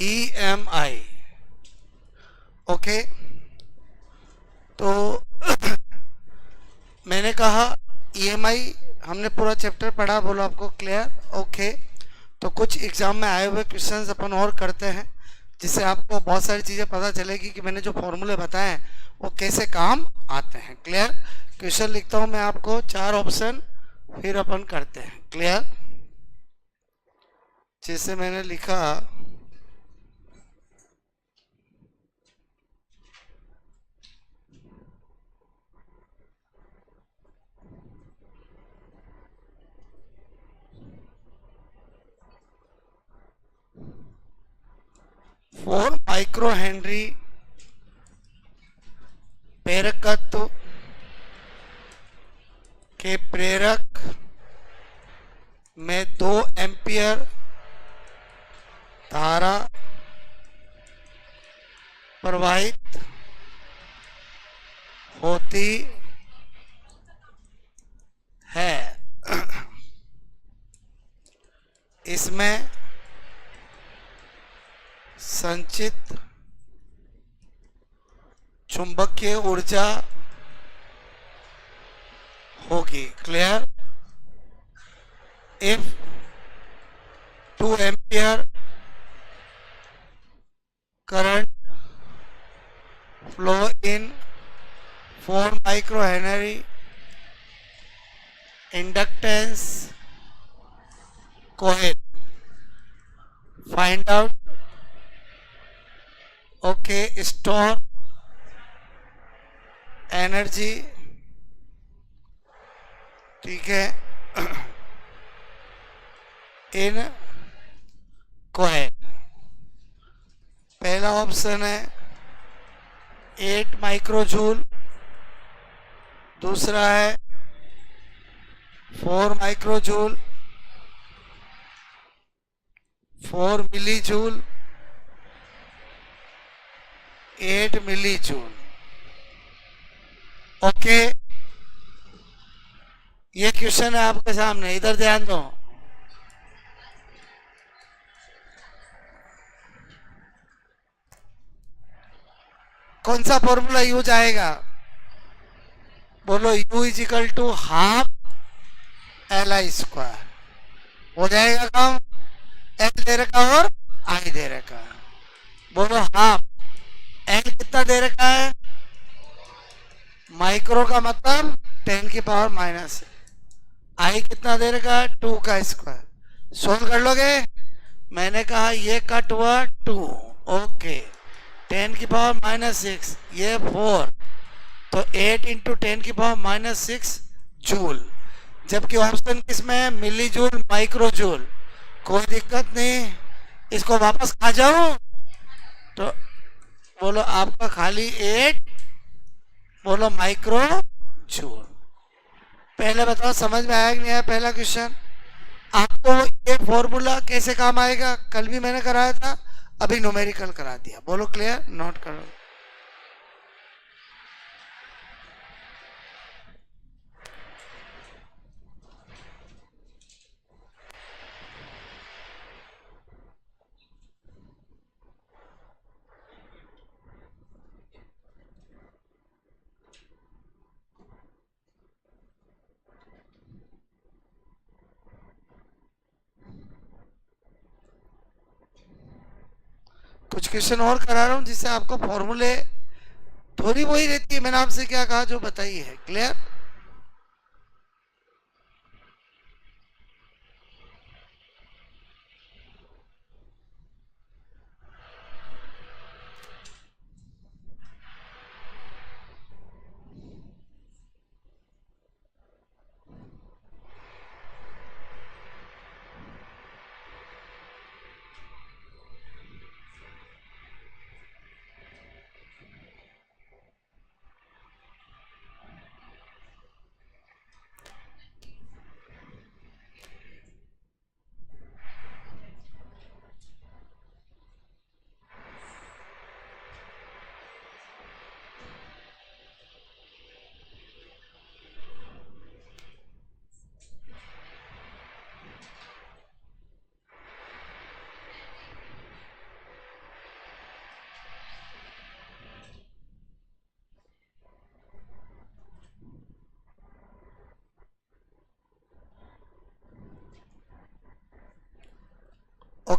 EMI। Okay, तो मैंने कहा EMI हमने पूरा चैप्टर पढ़ा, बोलो आपको क्लियर? ओके, तो कुछ एग्जाम में आए हुए क्वेश्चंस अपन और करते हैं, जिससे आपको बहुत सारी चीज़ें पता चलेगी कि मैंने जो फॉर्मूले बताए हैं वो कैसे काम आते हैं। क्लियर? क्वेश्चन लिखता हूँ मैं आपको, 4 ऑप्शन, फिर अपन करते हैं। क्लियर? जैसे मैंने लिखा, फोर माइक्रो हेनरी प्रेरकत्व के प्रेरक में 2 एम्पियर धारा प्रवाहित होती है। इसमें संचित चुंबकीय ऊर्जा होगी। Clear? If 2 ampere current flow in 4 micro Henry inductance coil, find out, okay, store energy, ठीक है, इन coil। पहला ऑप्शन है 8 माइक्रो जूल, दूसरा है 4 micro joule, 4 milli joule, 8 milli joule. Okay, ये क्वेश्चन है आपके सामने, इधर ध्यान दो। कौन सा फॉर्मूला यूज आएगा? बोलो, U is equal to half LI²। हो जाएगा काम? L दे रखा और I दे रखा। बोलो हाफ, L कितना दे रखा है? माइक्रो का मतलब 10 की पावर माइनस, I कितना दे रखा है? 2 का स्क्वायर। सोल्व कर लोगे? मैंने कहा ये कट हुआ 2, ओके, 10 की पावर माइनस 6, ये 4, तो 8 इंटू 10 की पावर माइनस 6 जूल। जबकि ऑप्शन किसमें है? Milli joule, micro joule. कोई दिक्कत नहीं, इसको वापस खा जाओ तो बोलो आपका खाली 8, बोलो माइक्रो जूल। पहले बताओ समझ में आया कि नहीं आया पहला क्वेश्चन? आपको ये फॉर्मूला कैसे काम आएगा कल भी मैंने कराया था, अभी न्यूमेरिकल करा दिया। बोलो क्लियर? नोट करो। कुछ क्वेश्चन और करा रहा हूं जिससे आपको फॉर्मूले थोड़ी वही रहती है, मैंने आपसे क्या कहा जो बताई है। क्लियर?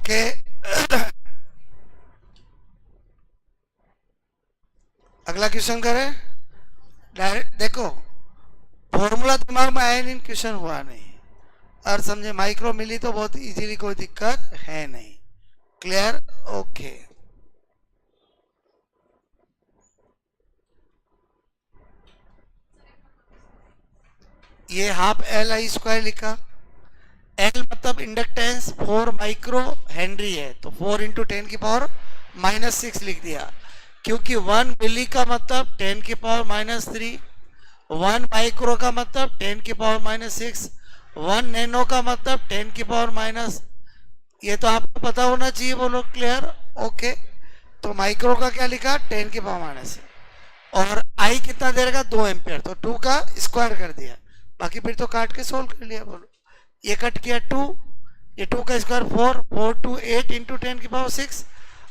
ओके अगला क्वेश्चन करें। डायरेक्ट देखो, फॉर्मूला दिमाग में आया नहीं, क्वेश्चन हुआ नहीं, और समझे माइक्रो मिली तो बहुत इजीली, कोई दिक्कत है नहीं। क्लियर? ओके। ये हाफ एल आई स्क्वायर लिखा। एल मतलब इंडक्टेंस 4 माइक्रो हेनरी है, तो 4 इंटू 10⁻⁻6 लिख दिया, क्योंकि 1 मिली का मतलब 10⁻⁻3, 1 माइक्रो का मतलब 10⁻⁻6, 1 नैनो का मतलब 10⁻⁻, ये तो आपको पता होना चाहिए। बोलो क्लियर? ओके। तो माइक्रो का क्या लिखा? 10⁻⁻6। और आई कितना दे रहेगा? 2 एम्पियर, तो 2 का स्क्वायर कर दिया, बाकी फिर तो काट के सोल्व कर लिया। बोलो, ये कट किया 2, ये 2 का स्क्वायर 4, 4 टू 8 इंटू 10⁻6।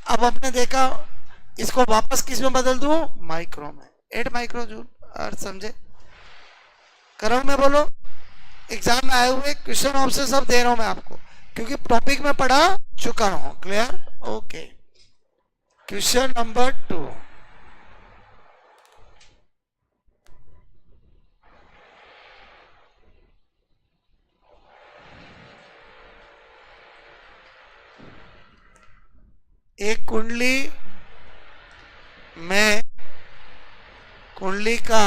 अब आपने देखा, इसको वापस किस में बदल दूं? माइक्रो में, 8 माइक्रो जूल। और समझे? करो मैं बोलो, एग्जाम में आए हुए क्वेश्चन ऑप्शन सब दे रहा हूं मैं आपको, क्योंकि टॉपिक में पढ़ा चुका हूं। क्लियर? ओके। Question number 2। एक कुंडली में कुंडली का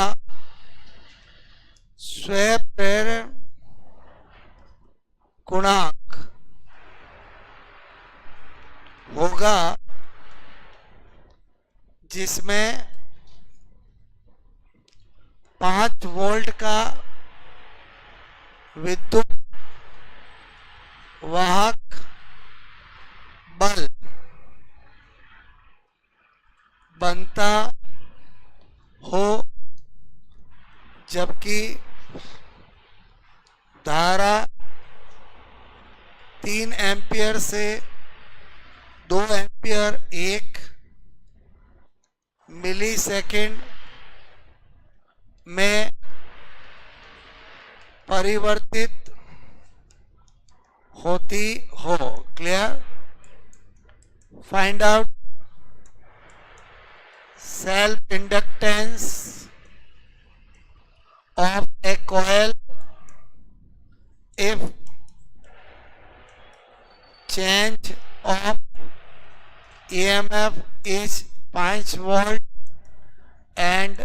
स्वप्रेरण गुणांक होगा जिसमें 5 वोल्ट का विद्युत वाहक बल बनता हो, जबकि धारा 3 एम्पियर से 2 एम्पियर 1 मिली सेकेंड में परिवर्तित होती हो। Clear? Find out self inductance of a coil if change of EMF is 5 volt and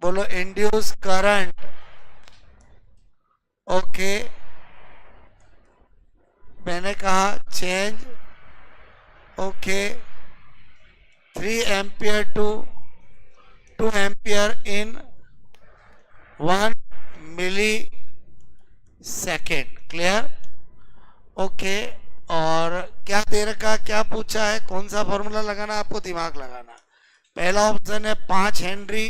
बोलो induced current, ओके। मैंने कहा change, okay, 3 ampere to 2 ampere in 1 millisecond. Clear? Okay. और क्या दे रखा, क्या पूछा है, कौन सा फॉर्मूला लगाना, आपको दिमाग लगाना। पहला ऑप्शन है 5 हेनरी,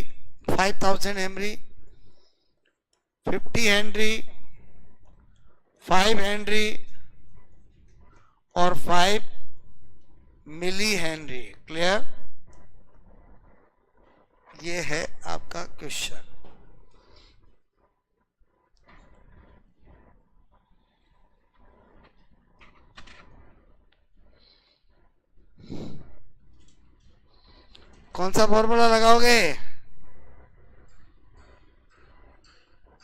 5000 हेनरी, 50 हेनरी, 5 हेनरी और 5 मिली हेनरी। क्लियर? ये है आपका क्वेश्चन। कौन सा फॉर्मूला लगाओगे?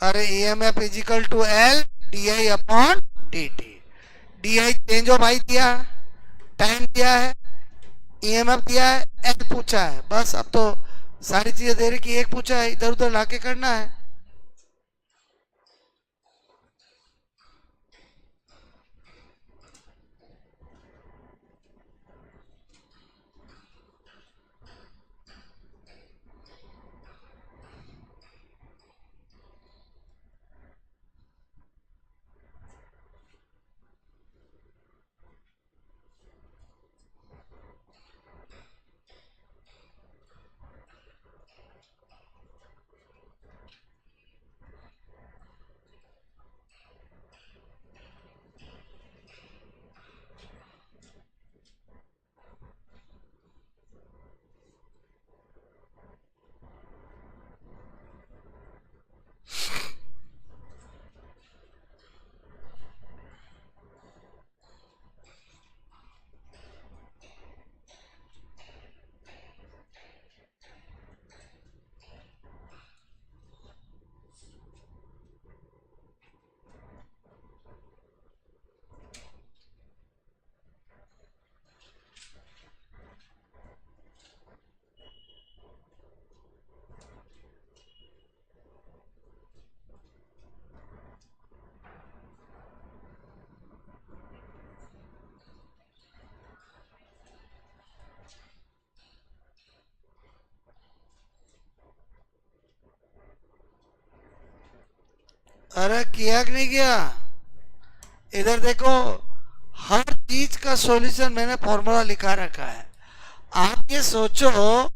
अरे EMF is equal to L DI upon DT। DI change of I दिया, टाइम दिया है, EMF दिया है, L पूछा है, बस। अब तो सारी चीजें दे रही कि एक पूछा है, इधर उधर लाके करना है। अरे किया कि नहीं किया? इधर देखो, हर चीज का सॉल्यूशन मैंने फॉर्मूला लिखा रखा है। आप ये सोचो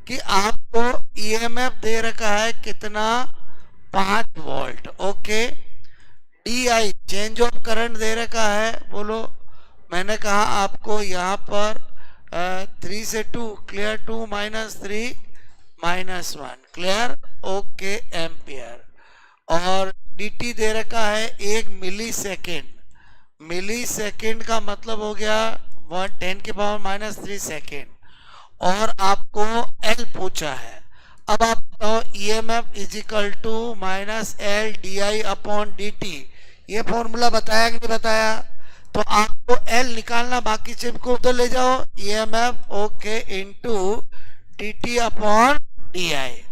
कि आपको ईएमएफ दे रखा है कितना, 5 volt. Okay, D I change of current दे रखा है, बोलो। मैंने कहा आपको यहाँ पर 3 से 2 क्लियर, 2 - 3 - 1 क्लियर। Okay, ampere. और dt दे रखा है 1 मिली सेकेंड। मिली सेकेंड का मतलब हो गया 10⁻³ सेकेंड। और आपको L पूछा है। अब आप बताओ EMF = -L di/dt। ये फॉर्मूला बताया कि नहीं बताया? तो आपको L निकालना, बाकी चीज को उधर ले जाओ। EMF okay into dt/di।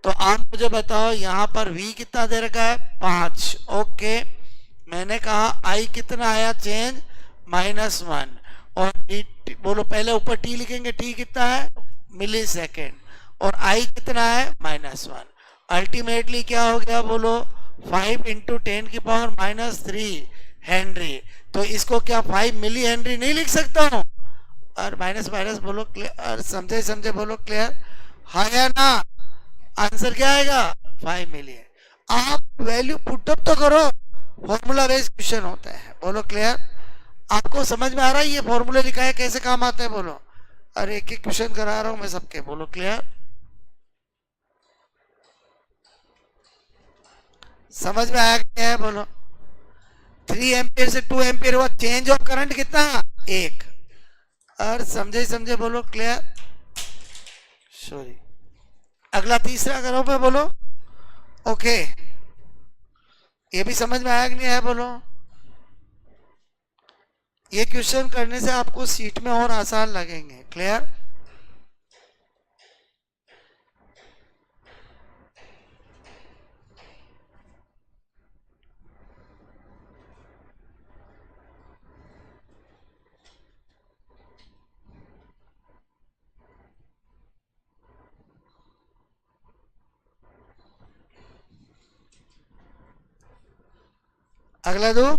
तो आप मुझे बताओ यहाँ पर V कितना दे रखा है, 5। ओके, मैंने कहा I कितना आया चेंज, -1। और dt बोलो, पहले ऊपर t लिखेंगे, t कितना है, मिली सेकेंड। और I कितना है, -1। अल्टीमेटली क्या हो गया बोलो, 5 × 10⁻³ हेनरी। तो इसको क्या 5 मिली हेनरी नहीं लिख सकता हूँ? और माइनस माइनस बोलो क्लियर, समझे समझे बोलो क्लियर, हाँ या ना? आंसर क्या आएगा, 5 मिली। आप वैल्यू पुटअप तो करो, फॉर्मूला बेस्ड क्वेश्चन होता है, बोलो क्लियर। आपको समझ में आ रहा है ये फॉर्मूले लिखा है कैसे काम आते हैं, बोलो। अरे एक एक क्वेश्चन करा रहा हूं मैं सबके, बोलो क्लियर। समझ में आया क्या है, बोलो। 3 एम्पियर से 2 एम्पियर हुआ, चेंज ऑफ करंट कितना, 1। और समझे समझे बोलो क्लियर। सॉरी, अगला तीसरा करो पे, बोलो। ओके, ये भी समझ में आया कि नहीं आया, बोलो। ये क्वेश्चन करने से आपको सीट में और आसान लगेंगे, क्लियर। अगला दो,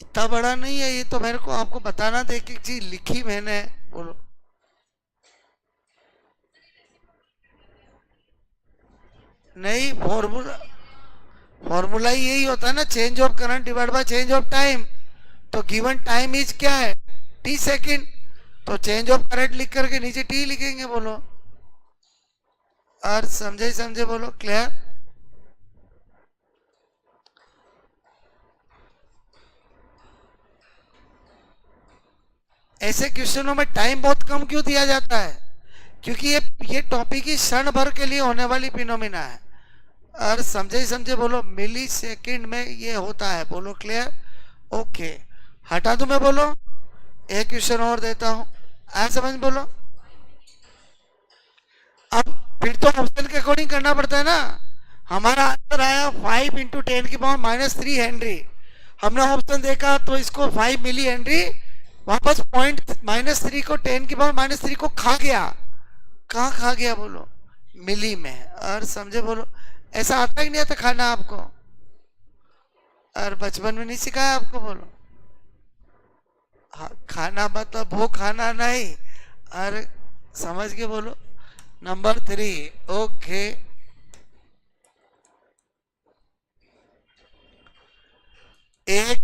इतना बड़ा नहीं है ये, तो मेरे को आपको बताना था, एक एक चीज लिखी मैंने, बोलो। नहीं, फॉर्मूला ही यही होता है ना, change of current divide by change of time. तो गिवन टाइम इज क्या है, t सेकेंड। तो चेंज ऑफ करंट लिख करके नीचे t लिखेंगे, बोलो। और समझे समझे बोलो क्लियर। ऐसे क्वेश्चनों में टाइम बहुत कम क्यों दिया जाता है, क्योंकि ये टॉपिक ही क्षण भर के लिए होने वाली फिनोमिना है। और समझे समझे बोलो, मिली सेकेंड में ये होता है, बोलो क्लियर। ओके, हटा दूं मैं, बोलो। एक क्वेश्चन और देता हूं, आया समझ, बोलो। अब फिर तो ऑप्शन के अकॉर्डिंग करना पड़ता है ना। हमारा आंसर आया 5 × 10⁻³ हेनरी। हमने ऑप्शन देखा तो इसको 5 मिली हेनरी, वापस पॉइंट -3 को 10⁻³ को खा गया। कहाँ खा गया, बोलो, मिली में। और समझे बोलो, ऐसा आता ही नहीं आता खाना आपको, और बचपन में नहीं सिखाया आपको, बोलो। हाँ, खाना मतलब वो खाना नहीं, और समझ के बोलो। Number 3, okay. एक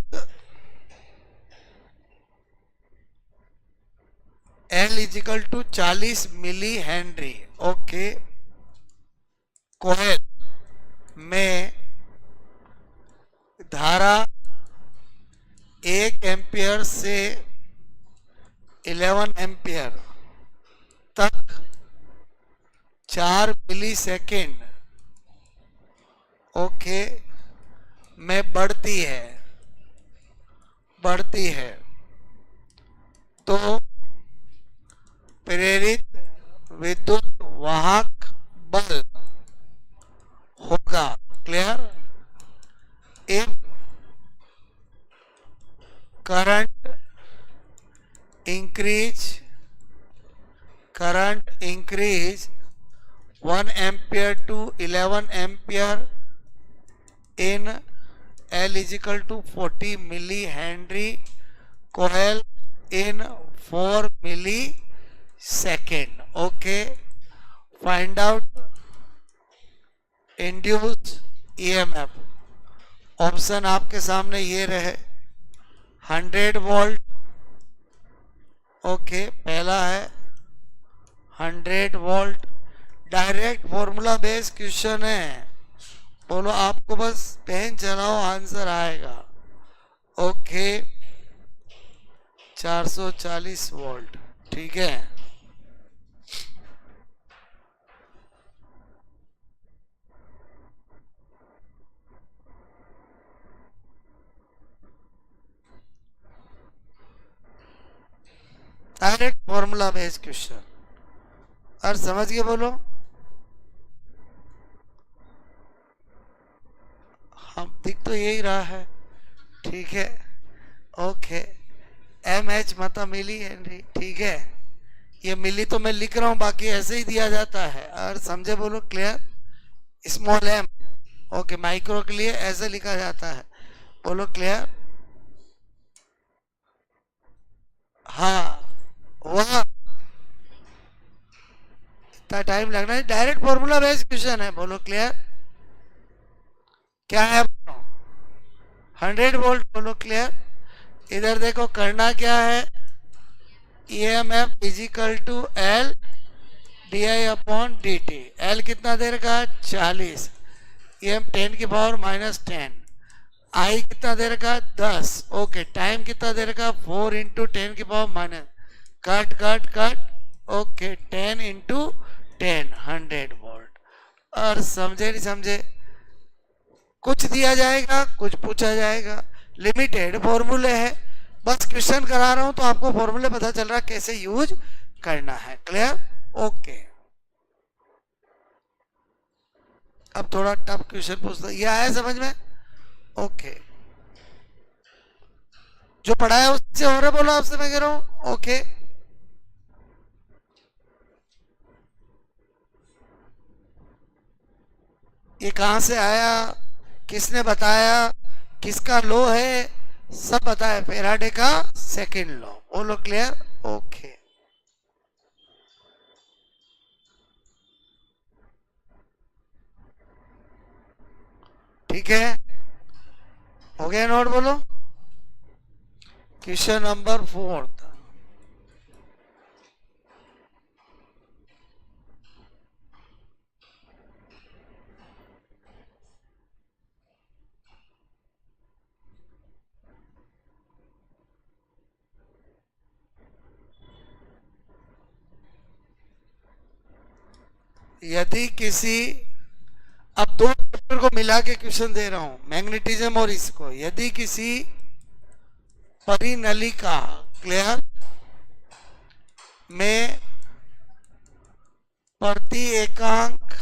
L = 40 मिली हेनरी। ओके, कोयल में धारा 1 एम्पियर से 11 एम्पियर तक 4 मिली सेकेंड ओके में बढ़ती है तो प्रेरित विद्युत वाहक बल होगा, clear. If current increase current increase 1 ampere to 11 ampere in L is equal to 40 millihenry coil in 4 millisecond. Okay, find out induced EMF. Option आपके सामने ये रहे 100 वोल्ट. ओके, पहला है 100 volt. Direct formula based question है, बोलो आपको बस पेन चलाओ आंसर आएगा. Okay, 440 volt. ठीक है, डायरेक्ट फॉर्मूला बेस्ड क्वेश्चन. और समझ के बोलो. हम दिख तो यही रहा है. ठीक है, ओके. MH मतलब मिली हेनरी. ठीक है, ये मिली तो मैं लिख रहा हूं, बाकी ऐसे ही दिया जाता है. और समझे बोलो, clear. Small m, okay, micro के लिए ऐसे लिखा जाता है. बोलो क्लियर. हाँ, वह इतना टाइम लगना है. डायरेक्ट फॉर्मूला बेस्ड क्वेश्चन है. बोलो क्लियर. क्या है? 100 वोल्ट. बोलो क्लियर. इधर देखो, करना क्या है. EMF is equal to L di/dt. L कितना देर का? 40. EM 10 की पावर -10. I कितना देर का? 10. ओके, टाइम कितना देर का? 4 इंटू 10 की power minus. Cut cut cut. Okay, 10 into 10, 100 volt. और समझे नहीं समझे? कुछ दिया जाएगा, कुछ पूछा जाएगा. लिमिटेड फॉर्मूले है, बस क्वेश्चन करा रहा हूं तो आपको फॉर्मूले पता चल रहा है कैसे यूज करना है. क्लियर. ओके, अब थोड़ा टफ क्वेश्चन पूछता. ये आया समझ में? ओके, जो पढ़ाया उससे हो रहा बोलो आपसे मैं कह रहा हूं. ओके, ये कहां से आया, किसने बताया, किसका लॉ है, सब बताया. फैराडे का सेकंड लॉ. बोलो क्लियर. ओके, ठीक है, हो गया नोट. बोलो क्वेश्चन नंबर 4. यदि किसी, अब दो चैप्टर को मिला के क्वेश्चन दे रहा हूं, मैग्नेटिज्म और इसको. यदि किसी परिनलिका, क्लियर, में प्रति एकांक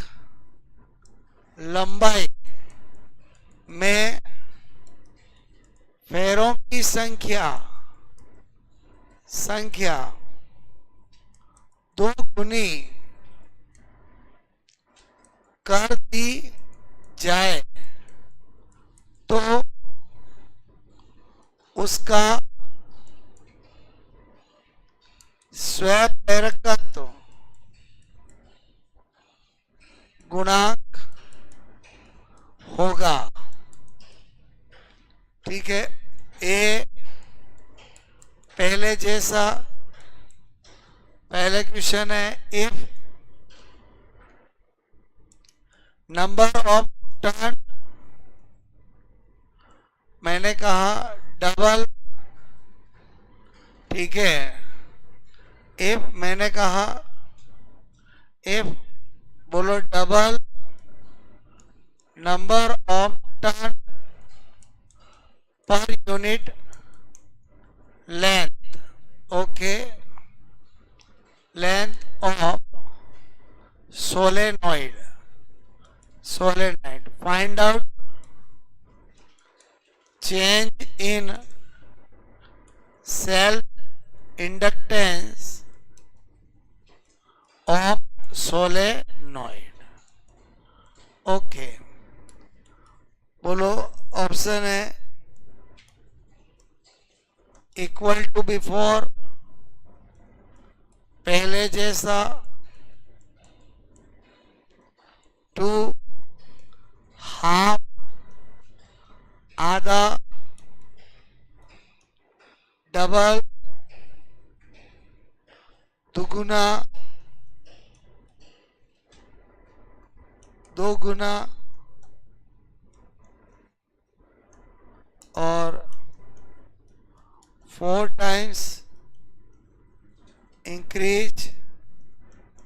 लंबाई में फेरों की संख्या 2 गुनी कर दी जाए तो उसका स्वप्रेरकत्व गुणांक होगा. ठीक है, ए पहले जैसा, पहले क्वेश्चन है. इफ नंबर ऑफ टर्न, मैंने कहा डबल. ठीक है, इफ मैंने कहा, इफ बोलो double number of turn per unit length. Okay, length of solenoid. Find out change in self inductance of solenoid. Okay, बोलो ऑप्शन है इक्वल टू बिफोर, पहले जैसा, टू, हाफ, आधा, डबल, दुगुना, दो गुना और 4 टाइम्स इंक्रीज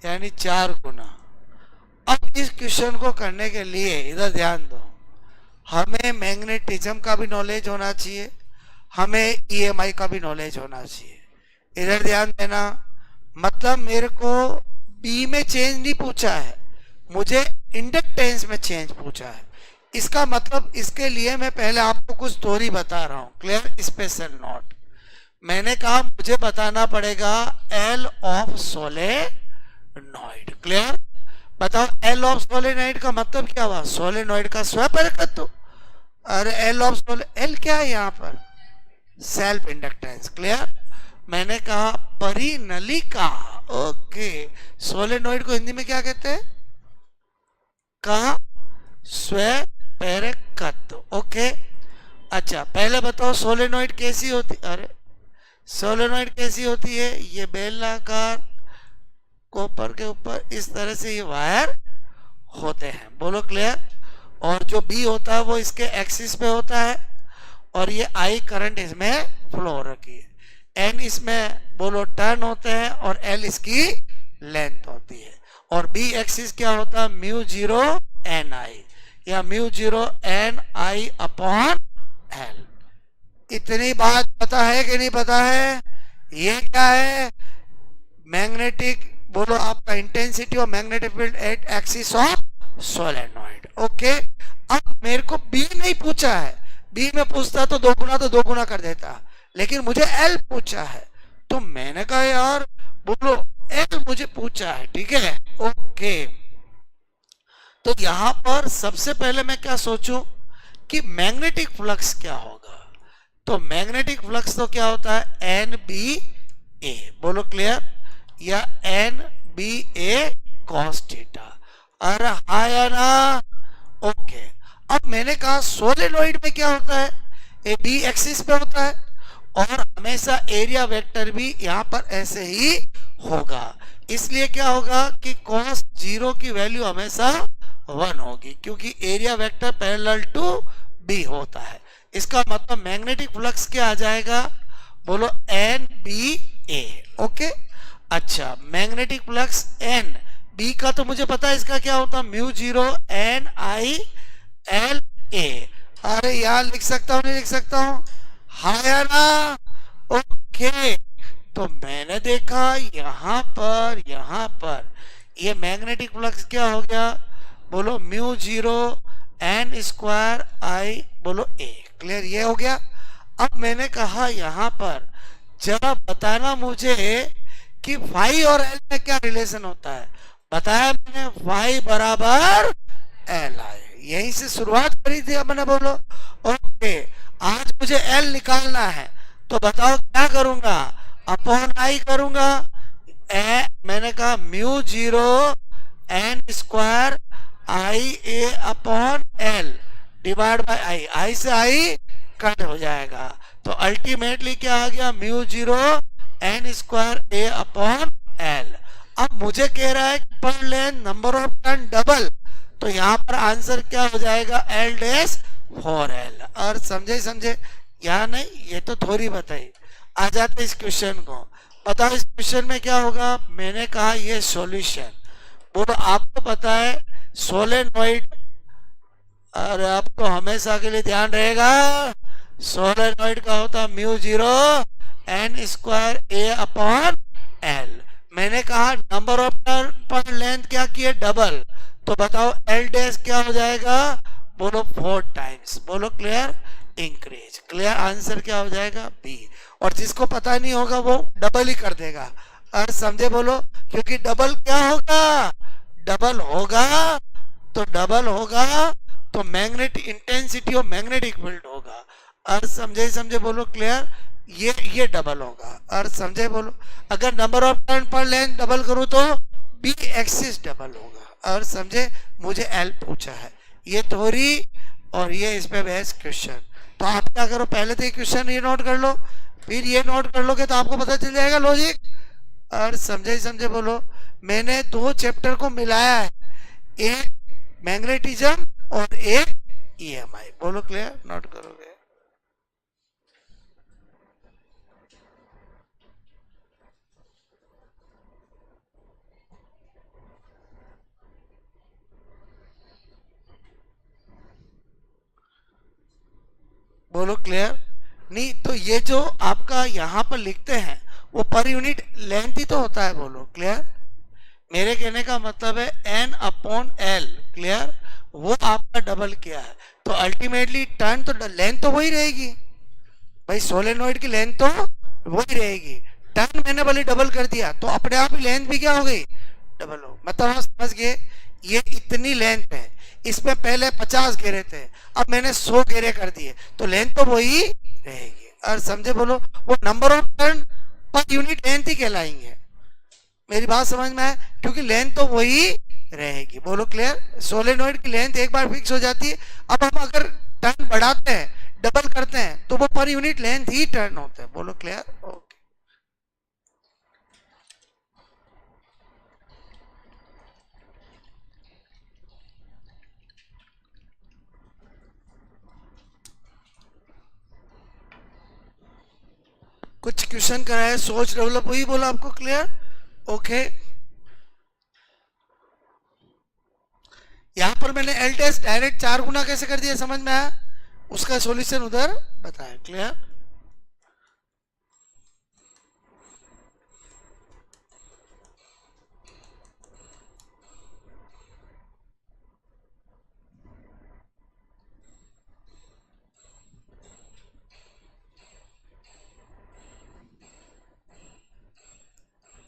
यानी 4 गुना। अब इस क्वेश्चन को करने के लिए इधर ध्यान दो, हमें मैग्नेटिज्म का भी नॉलेज होना चाहिए, हमें ईएमआई का भी नॉलेज होना चाहिए। इधर ध्यान देना, मतलब मेरे को बी में चेंज नहीं पूछा है, मुझे इंडक्टेंस में चेंज पूछा है। इसका मतलब इसके लिए मैं पहले आपको कुछ स्टोरी बता रहा हूं। क्लियर? स्पेशल नोट, मैंने कहा मुझे बताना पड़ेगा एल ऑफ सोलेनॉइड। क्लियर? बताओ एल ऑफ सोलेनॉइड का मतलब क्या हुआ? सोलेनॉइड का स्वपरिवर्तन। अरे एल ऑफ एल क्या है यहाँ पर? Self inductance. क्लियर? मैंने कहा परिनलिका। ओके, सोलेनॉइड को हिंदी में क्या कहते हैं? कहा स्वपरिवर्तन। ओके, अच्छा पहले बताओ सोलेनॉइड कैसी होती? अरे सोलेनॉइड कैसी होती है? ये बेलनाकार कॉपर के ऊपर इस तरह से ये वायर होते हैं। बोलो क्लियर? और जो बी होता है वो इसके एक्सिस पे होता है और ये आई करंट इसमें फ्लो हो रखी है। एन इसमें बोलो टर्न होते हैं और एल इसकी लेंथ होती है। और बी एक्सिस क्या होता है? म्यू जीरो एन आई या म्यू जीरो एन आई अपॉन एल। इतनी बात पता है कि नहीं पता है? ये क्या है? मैग्नेटिक, बोलो आपका इंटेंसिटी और magnetic field at axis of solenoid. Okay, अब मेरे को बी नहीं पूछा है, बी में पूछता तो दो गुना कर देता, लेकिन मुझे एल पूछा है तो मैंने कहा यार बोलो एल मुझे पूछा है। ठीक है, ओके। तो यहां पर सबसे पहले मैं क्या सोचूं कि मैग्नेटिक फ्लक्स क्या होगा? तो मैग्नेटिक फ्लक्स तो क्या होता है? एन बी ए। बोलो क्लियर? या एन बी ए कॉस थीटा। अरे हाँ या ना? ओके, अब मैंने कहा सोलेनॉइड में क्या होता है? ए बी एक्सिस पे होता है और हमेशा एरिया वेक्टर भी यहां पर ऐसे ही होगा। इसलिए क्या होगा कि cos 0 की वैल्यू हमेशा 1 होगी क्योंकि area vector parallel to B होता है। इसका मतलब मैग्नेटिक फ्लक्स क्या आ जाएगा? बोलो एन बी ए। ओके, अच्छा मैग्नेटिक फ्लक्स एन बी का तो मुझे पता है इसका क्या होता है? Mu zero N I L A. अरे यार लिख सकता हूं नहीं लिख सकता हूं? हाँ या ना? ओके, तो मैंने देखा यहां पर ये मैग्नेटिक फ्लक्स क्या हो गया? बोलो म्यू जीरो एन स्क्वायर आई बोलो ए। क्लियर? ये हो गया। अब मैंने कहा यहां पर जरा बताना मुझे कि फाई और एल में क्या रिलेशन होता है? बताया मैंने फाई बराबर एल आई, यहीं से शुरुआत करी थी मैंने। बोलो ओके, आज मुझे एल निकालना है तो बताओ क्या करूंगा? अपॉन आई करूंगा। मैंने कहा mu zero N square I A upon L divide by I, I से आई कट हो जाएगा तो अल्टीमेटली क्या आ गया? म्यू जीरो एन स्क्वायर ए अपॉन एल। अब मुझे कह रहा है पर length number of turn double, तो यहाँ पर आंसर क्या हो जाएगा? L dash 4l। और समझे या नहीं? ये तो थोड़ी बताई। आ जाते इस क्वेश्चन को। बताओ इस क्वेश्चन में क्या होगा? मैंने कहा ये सॉल्यूशन। बोलो आपको पता है सोलेनॉइड, और आपको हमेशा के लिए ध्यान रहेगा सोलेनॉइड का होता म्यू जीरो एन स्क्वायर ए अपॉन एल। मैंने कहा नंबर ऑफ टर्न पर लेंथ क्या किए? डबल, तो बताओ एल डैश क्या हो जाएगा? बोलो 4 टाइम्स। बोलो क्लियर? इंक्रीज। क्लियर? आंसर क्या हो जाएगा? बी। और जिसको पता छोटा नहीं होगा, वो डबल ही कर देगा। और समझे बोलो, क्योंकि डबल क्या होगा, डबल होगा तो डबल होगा तो मैग्नेटिक इंटेंसिटी और मैग्नेटिक फील्ड होगा। और समझे बोलो, क्लियर, ये डबल होगा। और समझे बोलो, अगर नंबर ऑफ टर्न पर लेंथ डबल करूं तो बी एक्सिस डबल होगा। और समझे, मुझे एल पूछा है, ये थ्योरी और ये इस पे बेस क्वेश्चन। तो आप क्या करो, पहले तो ये क्वेश्चन ये नोट कर लो, फिर ये नोट कर लोगे तो आपको पता चल जाएगा लॉजिक। और समझे बोलो, मैंने दो चैप्टर को मिलाया है, एक मैग्नेटिज्म और एक ईएमआई। बोलो क्लियर, नोट करोगे? बोलो क्लियर। नहीं तो ये जो आपका यहाँ पर लिखते हैं वो पर यूनिट लेंथ ही तो होता है। बोलो क्लियर। मेरे कहने का मतलब है एन अपॉन एल, क्लियर, वो आपका डबल किया है तो अल्टीमेटली टर्न तो लेंथ तो वही रहेगी भाई, सोलेनोइड की लेंथ तो वही रहेगी। टर्न मैंने भले डबल कर दिया तो अपने आप ही लेंथ भी क्या हो गई, डबल हो। मतलब हम समझ गए, ये इतनी लेंथ है, इसमें पहले 50 घेरे थे, अब मैंने 100 घेरे कर दिए तो लेंथ तो वही रहेगी। और समझे बोलो, वो number of turn per unit length ही कहलाएंगे। मेरी बात समझ में है, क्योंकि लेंथ तो वही रहेगी। बोलो क्लियर। सोलेनोइड की लेंथ एक बार फिक्स हो जाती है, अब हम अगर टर्न बढ़ाते हैं, डबल करते हैं, तो वो पर यूनिट लेंथ ही टर्न होते हैं। बोलो क्लियर। ओके, कुछ क्वेश्चन कराया, सोच डेवलप हुई, बोलो आपको क्लियर। ओके, यहाँ पर मैंने एल टेस्ट डायरेक्ट 4 गुना कैसे कर दिया, समझ में आया? उसका सॉल्यूशन उधर बताया। क्लियर।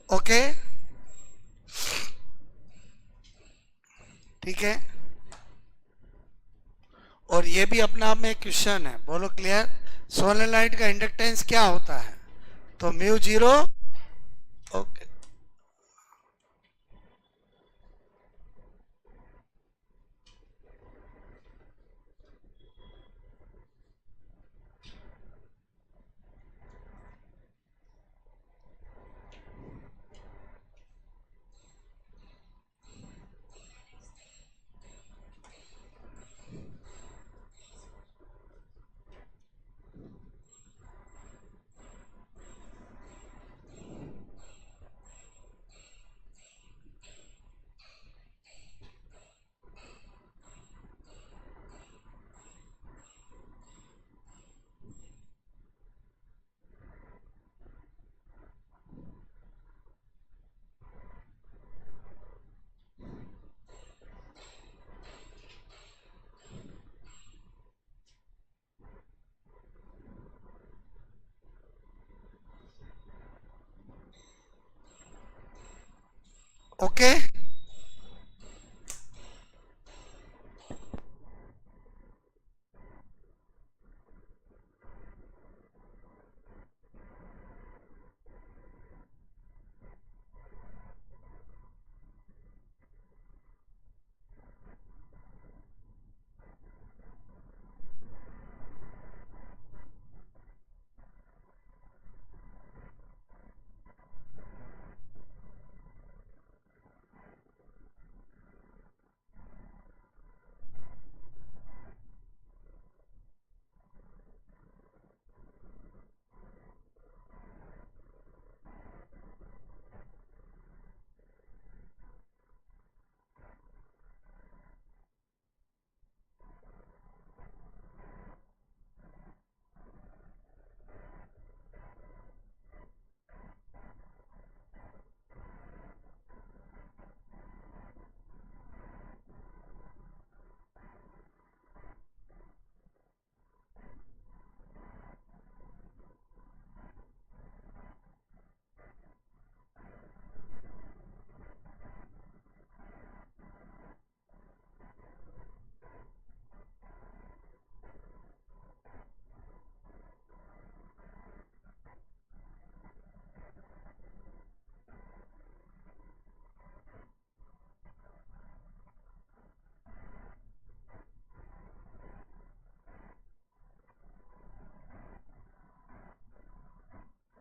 ओके, ठीक है। और ये भी अपने आप में एक क्वेश्चन है। बोलो क्लियर। सोलेनोइड का इंडक्टेंस क्या होता है, तो म्यू जीरो। Okay, okay.